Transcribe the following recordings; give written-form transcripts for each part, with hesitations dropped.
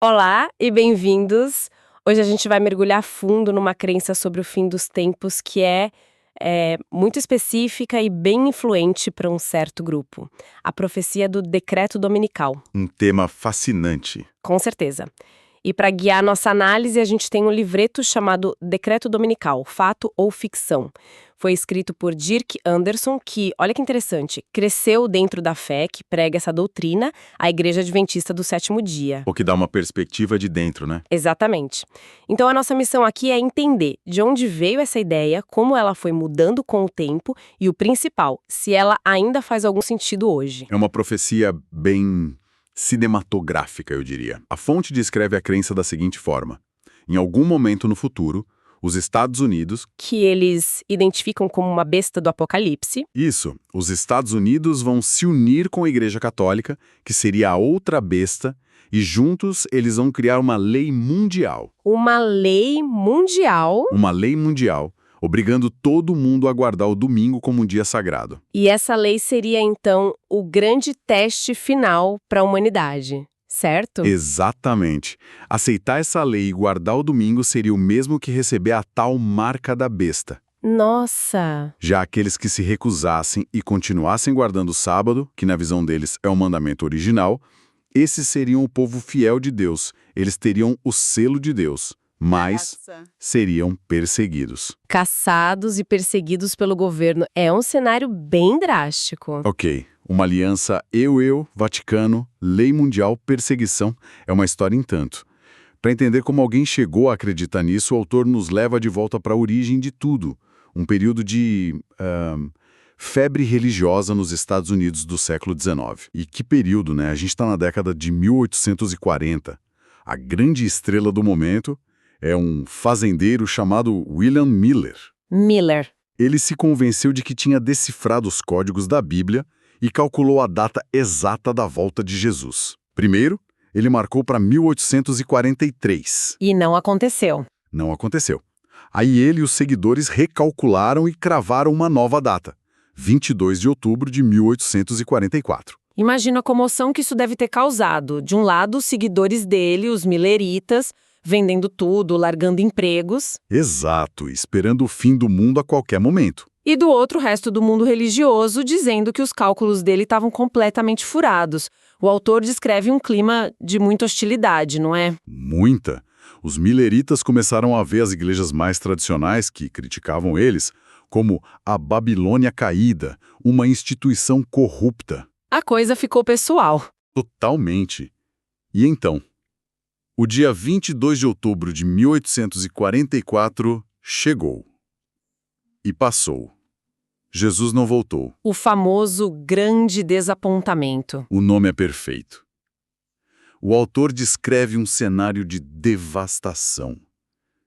Olá e bem-vindos! Hoje a gente vai mergulhar fundo numa crença sobre o fim dos tempos que é muito específica e bem influente para um certo grupo. A profecia do decreto dominical, Um tema fascinante. com certeza. E para guiar nossa análise, a gente tem um livreto chamado Decreto Dominical, Fato ou Ficção. Foi escrito por Dirk Anderson, que, olha que interessante, cresceu dentro da fé que prega essa doutrina, a Igreja Adventista do Sétimo Dia. O que dá uma perspectiva de dentro, né? Exatamente. Então a nossa missão aqui é entender de onde veio essa ideia, como ela foi mudando com o tempo e o principal, se ela ainda faz algum sentido hoje. É uma profecia bem cinematográfica, eu diria. A fonte descreve a crença da seguinte forma: em algum momento no futuro, os Estados Unidos... Que eles identificam como uma besta do Apocalipse. Os Estados Unidos vão se unir com a Igreja Católica, que seria a outra besta, e juntos eles vão criar uma lei mundial. Uma lei mundial. Uma lei mundial, obrigando todo mundo a guardar o domingo como um dia sagrado. E essa lei seria, então, o grande teste final para a humanidade, certo? Exatamente. Aceitar essa lei e guardar o domingo seria o mesmo que receber a tal marca da besta. Nossa! Já aqueles que se recusassem e continuassem guardando o sábado, que na visão deles é o mandamento original, esses seriam o povo fiel de Deus. Eles teriam o selo de Deus, mas seriam perseguidos. Caçados e perseguidos pelo governo. É um cenário bem drástico. Ok, uma aliança eu, Vaticano, lei mundial, perseguição, é uma história em tanto. Para entender como alguém chegou a acreditar nisso, o autor nos leva de volta para a origem de tudo. Um período de febre religiosa nos Estados Unidos do século XIX. E que período, né? A gente está na década de 1840. A grande estrela do momento é um fazendeiro chamado William Miller. Miller. Ele se convenceu de que tinha decifrado os códigos da Bíblia e calculou a data exata da volta de Jesus. Primeiro, ele marcou para 1843. E não aconteceu. Não aconteceu. Aí ele e os seguidores recalcularam e cravaram uma nova data, 22 de outubro de 1844. Imagina a comoção que isso deve ter causado. De um lado, os seguidores dele, os milleritas, vendendo tudo, largando empregos. Exato, esperando o fim do mundo a qualquer momento. E do outro, o resto do mundo religioso, dizendo que os cálculos dele estavam completamente furados. O autor descreve um clima de muita hostilidade, não é? Muita. Os milleritas começaram a ver as igrejas mais tradicionais, que criticavam eles, como a Babilônia caída, uma instituição corrupta. A coisa ficou pessoal. Totalmente. E então, o dia 22 de outubro de 1844 chegou. E passou. Jesus não voltou. O famoso grande desapontamento. O nome é perfeito. O autor descreve um cenário de devastação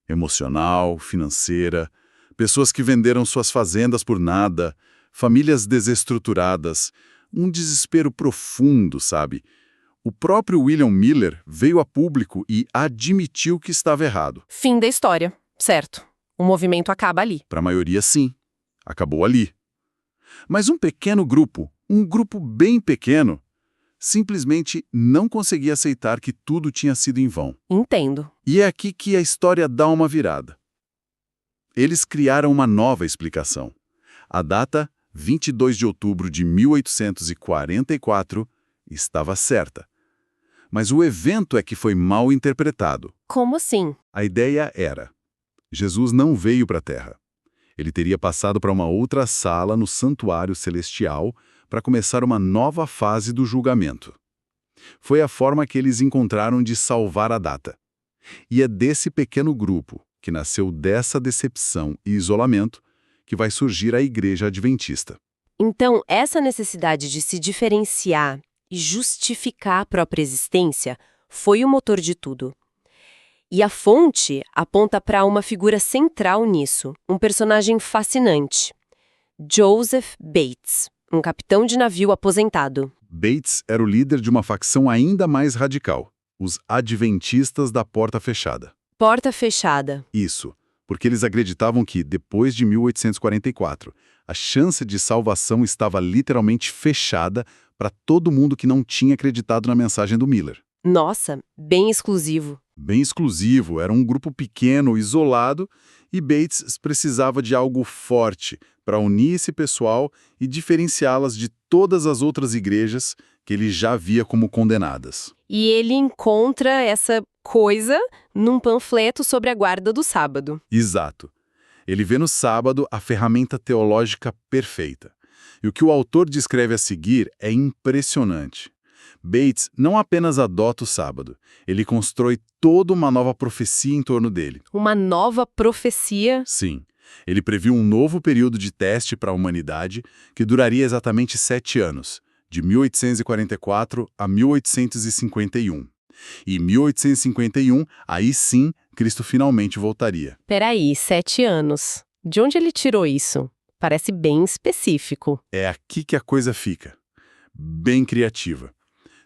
emocional, financeira, pessoas que venderam suas fazendas por nada, famílias desestruturadas, um desespero profundo, sabe? O próprio William Miller veio a público e admitiu que estava errado. Fim da história, certo. O movimento acaba ali. Para a maioria, sim. Acabou ali. Mas um pequeno grupo, um grupo bem pequeno, simplesmente não conseguia aceitar que tudo tinha sido em vão. Entendo. E é aqui que a história dá uma virada. Eles criaram uma nova explicação. A data, 22 de outubro de 1844, estava certa. Mas o evento é que foi mal interpretado. Como assim? A ideia era: Jesus não veio para a Terra. Ele teria passado para uma outra sala no santuário celestial para começar uma nova fase do julgamento. Foi a forma que eles encontraram de salvar a data. E é desse pequeno grupo, que nasceu dessa decepção e isolamento, que vai surgir a Igreja Adventista. Então, essa necessidade de se diferenciar e justificar a própria existência foi o motor de tudo. E a fonte aponta para uma figura central nisso, um personagem fascinante. Joseph Bates, um capitão de navio aposentado. Bates era o líder de uma facção ainda mais radical, os Adventistas da Porta Fechada. Porta fechada. Isso, porque eles acreditavam que, depois de 1844, a chance de salvação estava literalmente fechada para todo mundo que não tinha acreditado na mensagem do Miller. Nossa, bem exclusivo. Bem exclusivo, era um grupo pequeno, isolado, e Bates precisava de algo forte para unir esse pessoal e diferenciá-las de todas as outras igrejas que ele já via como condenadas. E ele encontra essa coisa num panfleto sobre a guarda do sábado. Exato. Ele vê no sábado a ferramenta teológica perfeita. E o que o autor descreve a seguir é impressionante. Bates não apenas adota o sábado, ele constrói toda uma nova profecia em torno dele. Uma nova profecia? Sim, ele previu um novo período de teste para a humanidade que duraria exatamente 7 anos, de 1844 a 1851. E em 1851, aí sim, Cristo finalmente voltaria. Peraí, 7 anos. De onde ele tirou isso? Parece bem específico. É aqui que a coisa fica. Bem criativa.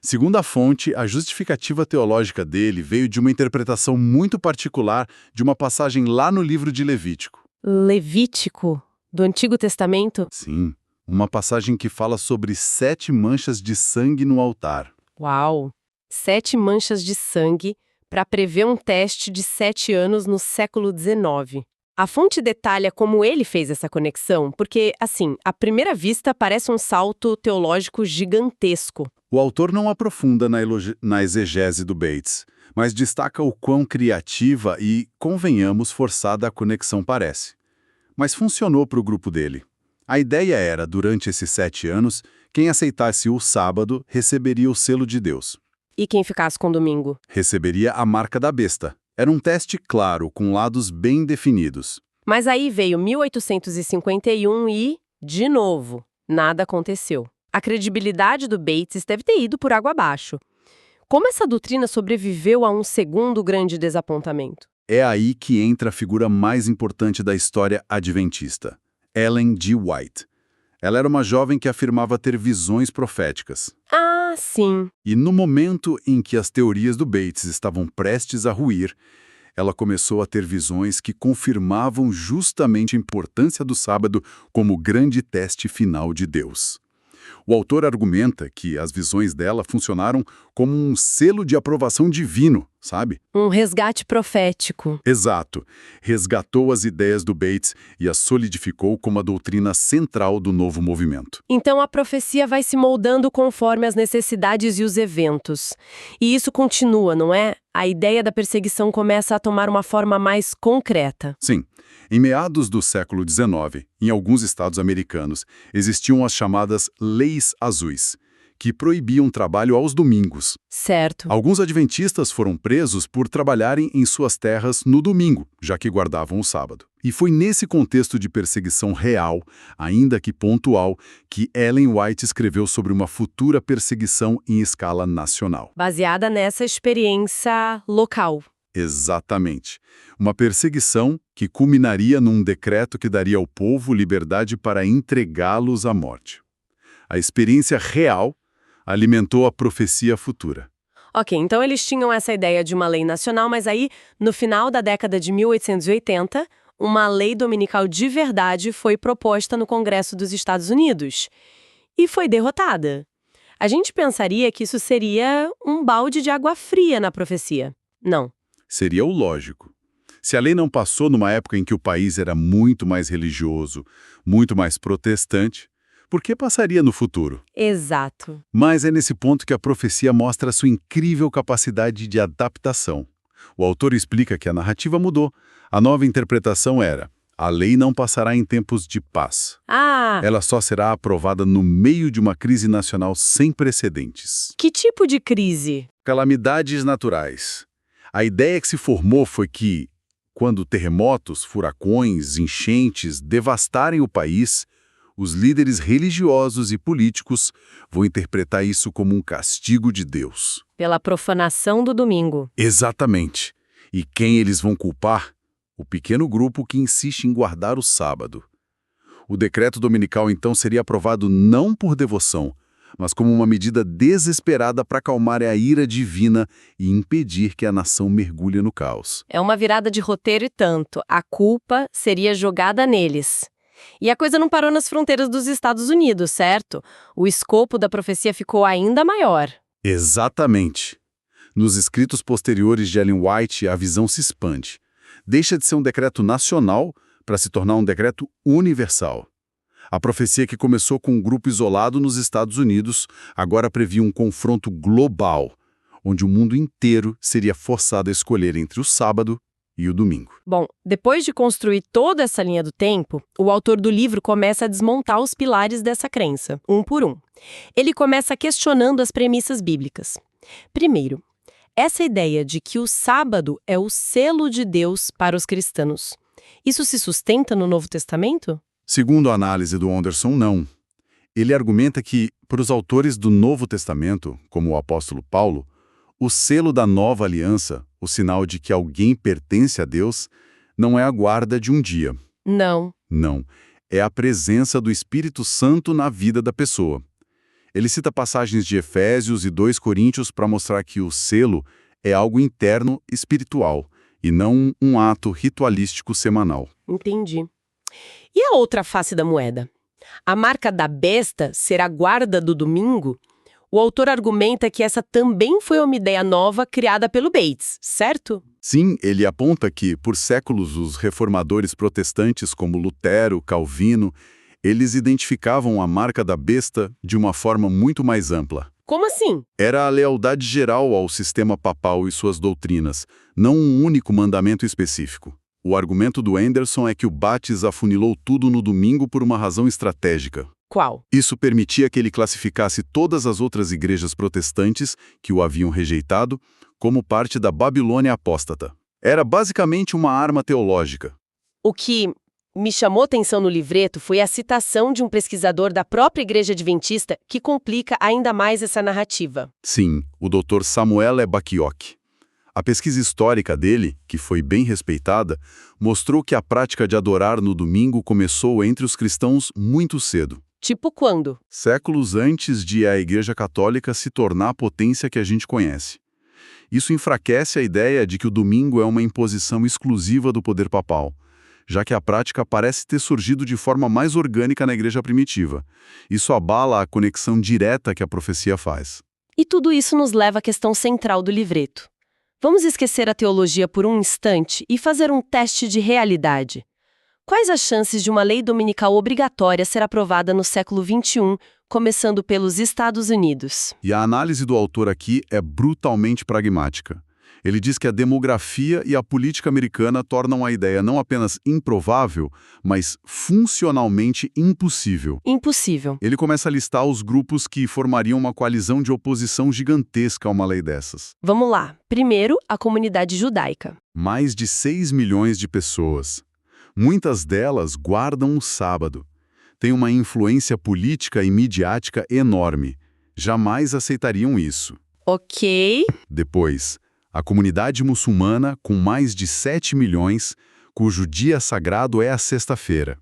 Segundo a fonte, a justificativa teológica dele veio de uma interpretação muito particular de uma passagem lá no livro de Levítico. Levítico? Do Antigo Testamento? Sim, uma passagem que fala sobre 7 manchas de sangue no altar. Uau! 7 manchas de sangue para prever um teste de 7 anos no século XIX. A fonte detalha como ele fez essa conexão, porque, assim, à primeira vista parece um salto teológico gigantesco. O autor não aprofunda na exegese do Bates, mas destaca o quão criativa e, convenhamos, forçada a conexão parece. Mas funcionou para o grupo dele. A ideia era, durante esses 7 anos, quem aceitasse o sábado receberia o selo de Deus. E quem ficasse com o domingo? Receberia a marca da besta. Era um teste claro, com lados bem definidos. Mas aí veio 1851 e, de novo, nada aconteceu. A credibilidade do Bates deve ter ido por água abaixo. Como essa doutrina sobreviveu a um segundo grande desapontamento? É aí que entra a figura mais importante da história adventista, Ellen G. White. Ela era uma jovem que afirmava ter visões proféticas. Ah, sim. E no momento em que as teorias do Bates estavam prestes a ruir, ela começou a ter visões que confirmavam justamente a importância do sábado como grande teste final de Deus. O autor argumenta que as visões dela funcionaram como um selo de aprovação divino, sabe? Um resgate profético. Exato. Resgatou as ideias do Bates e as solidificou como a doutrina central do novo movimento. Então a profecia vai se moldando conforme as necessidades e os eventos. E isso continua, não é? A ideia da perseguição começa a tomar uma forma mais concreta. Sim. Em meados do século XIX, em alguns estados americanos, existiam as chamadas leis azuis, que proibiam trabalho aos domingos. Certo. Alguns adventistas foram presos por trabalharem em suas terras no domingo, já que guardavam o sábado. E foi nesse contexto de perseguição real, ainda que pontual, que Ellen White escreveu sobre uma futura perseguição em escala nacional. Baseada nessa experiência local. Exatamente. Uma perseguição que culminaria num decreto que daria ao povo liberdade para entregá-los à morte. A experiência real alimentou a profecia futura. Ok, então eles tinham essa ideia de uma lei nacional, mas aí, no final da década de 1880, uma lei dominical de verdade foi proposta no Congresso dos Estados Unidos. E foi derrotada. A gente pensaria que isso seria um balde de água fria na profecia. Não. Seria o lógico. Se a lei não passou numa época em que o país era muito mais religioso, muito mais protestante, por que passaria no futuro? Exato. Mas é nesse ponto que a profecia mostra sua incrível capacidade de adaptação. O autor explica que a narrativa mudou. A nova interpretação era: a lei não passará em tempos de paz. Ah! Ela só será aprovada no meio de uma crise nacional sem precedentes. Que tipo de crise? Calamidades naturais. A ideia que se formou foi que, quando terremotos, furacões, enchentes devastarem o país, os líderes religiosos e políticos vão interpretar isso como um castigo de Deus. Pela profanação do domingo. Exatamente. E quem eles vão culpar? O pequeno grupo que insiste em guardar o sábado. O decreto dominical, então, seria aprovado não por devoção, mas como uma medida desesperada para acalmar a ira divina e impedir que a nação mergulhe no caos. É uma virada de roteiro e tanto. A culpa seria jogada neles. E a coisa não parou nas fronteiras dos Estados Unidos, certo? O escopo da profecia ficou ainda maior. Exatamente. Nos escritos posteriores de Ellen White, a visão se expande. Deixa de ser um decreto nacional para se tornar um decreto universal. A profecia que começou com um grupo isolado nos Estados Unidos agora previa um confronto global, onde o mundo inteiro seria forçado a escolher entre o sábado e o domingo. Bom, depois de construir toda essa linha do tempo, o autor do livro começa a desmontar os pilares dessa crença, um por um. Ele começa questionando as premissas bíblicas. Primeiro, essa ideia de que o sábado é o selo de Deus para os cristãos. Isso se sustenta no Novo Testamento? Segundo a análise do Anderson, não. Ele argumenta que, para os autores do Novo Testamento, como o apóstolo Paulo, o selo da nova aliança, o sinal de que alguém pertence a Deus, não é a guarda de um dia. Não. Não. É a presença do Espírito Santo na vida da pessoa. Ele cita passagens de Efésios e 2 Coríntios para mostrar que o selo é algo interno espiritual e não um ato ritualístico semanal. Entendi. E a outra face da moeda? A marca da besta ser a guarda do domingo? O autor argumenta que essa também foi uma ideia nova criada pelo Bates, certo? Sim, ele aponta que, por séculos, os reformadores protestantes como Lutero, Calvino, eles identificavam a marca da besta de uma forma muito mais ampla. Como assim? Era a lealdade geral ao sistema papal e suas doutrinas, não um único mandamento específico. O argumento do Anderson é que o Bates afunilou tudo no domingo por uma razão estratégica. Qual? Isso permitia que ele classificasse todas as outras igrejas protestantes que o haviam rejeitado como parte da Babilônia apóstata. Era basicamente uma arma teológica. O que me chamou atenção no livreto foi a citação de um pesquisador da própria Igreja Adventista que complica ainda mais essa narrativa. Sim, o Dr. Samuel Bacchiocchi. A pesquisa histórica dele, que foi bem respeitada, mostrou que a prática de adorar no domingo começou entre os cristãos muito cedo. Tipo quando? Séculos antes de a Igreja Católica se tornar a potência que a gente conhece. Isso enfraquece a ideia de que o domingo é uma imposição exclusiva do poder papal, já que a prática parece ter surgido de forma mais orgânica na Igreja primitiva. Isso abala a conexão direta que a profecia faz. E tudo isso nos leva à questão central do livreto. Vamos esquecer a teologia por um instante e fazer um teste de realidade. Quais as chances de uma lei dominical obrigatória ser aprovada no século XXI, começando pelos Estados Unidos? E a análise do autor aqui é brutalmente pragmática. Ele diz que a demografia e a política americana tornam a ideia não apenas improvável, mas funcionalmente impossível. Impossível. Ele começa a listar os grupos que formariam uma coalizão de oposição gigantesca a uma lei dessas. Vamos lá. Primeiro, a comunidade judaica. Mais de 6 milhões de pessoas. Muitas delas guardam o sábado. Têm uma influência política e midiática enorme. Jamais aceitariam isso. Ok. Depois, a comunidade muçulmana, com mais de 7 milhões, cujo dia sagrado é a sexta-feira.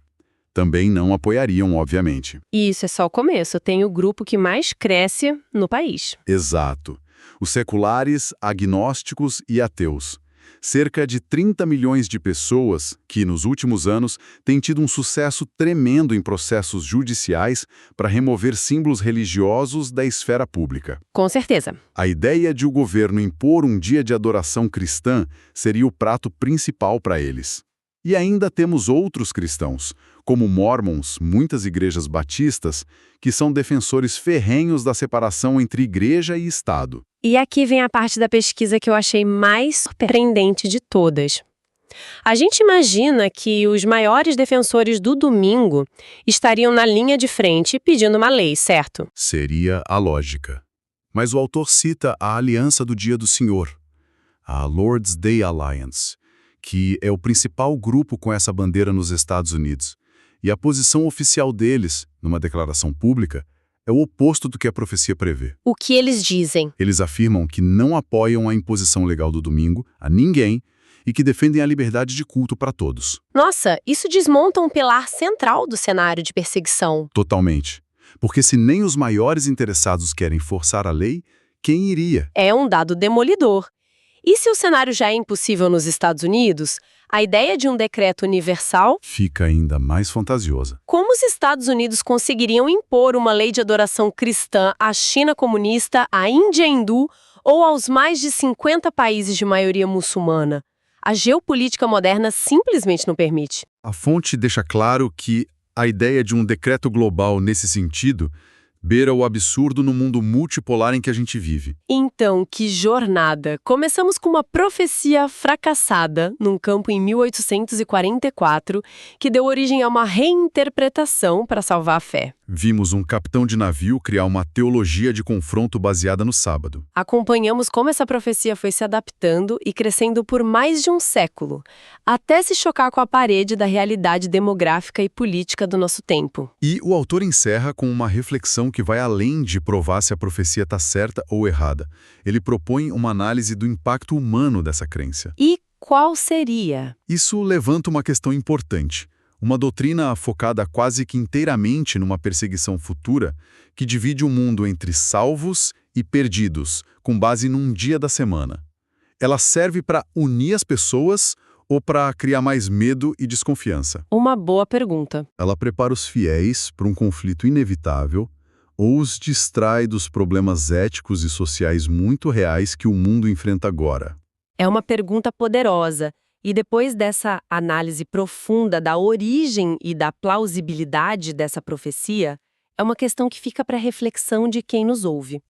Também não apoiariam, obviamente. E isso é só o começo. Tem o grupo que mais cresce no país. Exato. Os seculares, agnósticos e ateus. Cerca de 30 milhões de pessoas que, nos últimos anos, têm tido um sucesso tremendo em processos judiciais para remover símbolos religiosos da esfera pública. Com certeza. A ideia de o governo impor um dia de adoração cristã seria o prato principal para eles. E ainda temos outros cristãos, como mormons, muitas igrejas batistas, que são defensores ferrenhos da separação entre igreja e Estado. E aqui vem a parte da pesquisa que eu achei mais surpreendente de todas. A gente imagina que os maiores defensores do domingo estariam na linha de frente pedindo uma lei, certo? Seria a lógica. Mas o autor cita a Aliança do Dia do Senhor, a Lord's Day Alliance, que é o principal grupo com essa bandeira nos Estados Unidos. E a posição oficial deles, numa declaração pública, é o oposto do que a profecia prevê. O que eles dizem? Eles afirmam que não apoiam a imposição legal do domingo a ninguém e que defendem a liberdade de culto para todos. Nossa, isso desmonta um pilar central do cenário de perseguição. Totalmente. Porque se nem os maiores interessados querem forçar a lei, quem iria? É um dado demolidor. E se o cenário já é impossível nos Estados Unidos, a ideia de um decreto universal fica ainda mais fantasiosa. Como os Estados Unidos conseguiriam impor uma lei de adoração cristã à China comunista, à Índia hindu ou aos mais de 50 países de maioria muçulmana. A geopolítica moderna simplesmente não permite. A fonte deixa claro que a ideia de um decreto global nesse sentido beira o absurdo no mundo multipolar em que a gente vive. Então, que jornada! Começamos com uma profecia fracassada num campo em 1844, que deu origem a uma reinterpretação para salvar a fé. Vimos um capitão de navio criar uma teologia de confronto baseada no sábado. Acompanhamos como essa profecia foi se adaptando e crescendo por mais de um século, até se chocar com a parede da realidade demográfica e política do nosso tempo. E o autor encerra com uma reflexão que vai além de provar se a profecia está certa ou errada. Ele propõe uma análise do impacto humano dessa crença. E qual seria? Isso levanta uma questão importante. Uma doutrina focada quase que inteiramente numa perseguição futura que divide o mundo entre salvos e perdidos, com base num dia da semana. Ela serve para unir as pessoas ou para criar mais medo e desconfiança? Uma boa pergunta. Ela prepara os fiéis para um conflito inevitável ou os distrai dos problemas éticos e sociais muito reais que o mundo enfrenta agora? É uma pergunta poderosa. E depois dessa análise profunda da origem e da plausibilidade dessa profecia, é uma questão que fica para a reflexão de quem nos ouve.